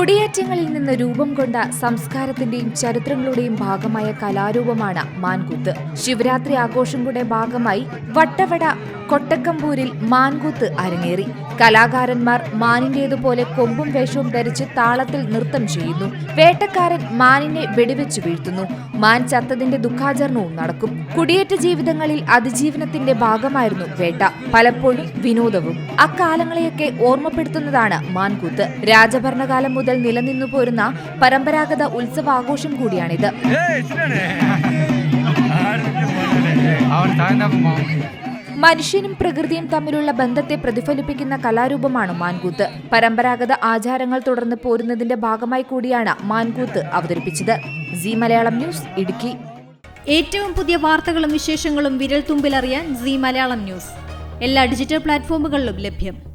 കുടിയേറ്റങ്ങളിൽ നിന്ന് രൂപം കൊണ്ട സംസ്കാരത്തിന്റെയും ചരിത്രങ്ങളുടെയും ഭാഗമായ കലാരൂപമാണ് മാൻകൂത്ത്. ശിവരാത്രി ആഘോഷങ്ങളുടെ ഭാഗമായി വട്ടവട കൊട്ടക്കമ്പൂരിൽ മാൻകൂത്ത് അരങ്ങേറി. കലാകാരന്മാർ മാനിന്റേതുപോലെ കൊമ്പും വേഷവും ധരിച്ച് താളത്തിൽ നൃത്തം ചെയ്യുന്നു. വേട്ടക്കാരൻ മാനിനെ വെടിവെച്ചു വീഴ്ത്തുന്നു. മാൻ ചത്തതിന്റെ ദുഃഖാചരണവും നടക്കും. കുടിയേറ്റ ജീവിതങ്ങളിൽ അതിജീവനത്തിന്റെ ഭാഗമായിരുന്നു വേട്ട, പലപ്പോഴും വിനോദവും. അക്കാലങ്ങളെയൊക്കെ ഓർമ്മപ്പെടുത്തുന്നതാണ് മാൻകൂത്ത്. രാജഭരണകാലം മുതൽ നിലനിന്നു പോരുന്ന പരമ്പരാഗത ഉത്സവാഘോഷം കൂടിയാണിത്. മനുഷ്യനും പ്രകൃതിയും തമ്മിലുള്ള ബന്ധത്തെ പ്രതിഫലിപ്പിക്കുന്ന കലാരൂപമാണ് മാൻകൂത്ത്. പരമ്പരാഗത ആചാരങ്ങൾ തുടർന്ന് പോരുന്നതിന്റെ ഭാഗമായി കൂടിയാണ് മാൻകൂത്ത് അവതരിപ്പിച്ചത്. Zee Malayalam news, Idukki. ഏറ്റവും പുതിയ വാർത്തകളും വിശേഷങ്ങളും വിരൽ തുമ്പിലറിയാൻ സീ മലയാളം ന്യൂസ് എല്ലാ ഡിജിറ്റൽ പ്ലാറ്റ്ഫോമുകളിലും ലഭ്യം.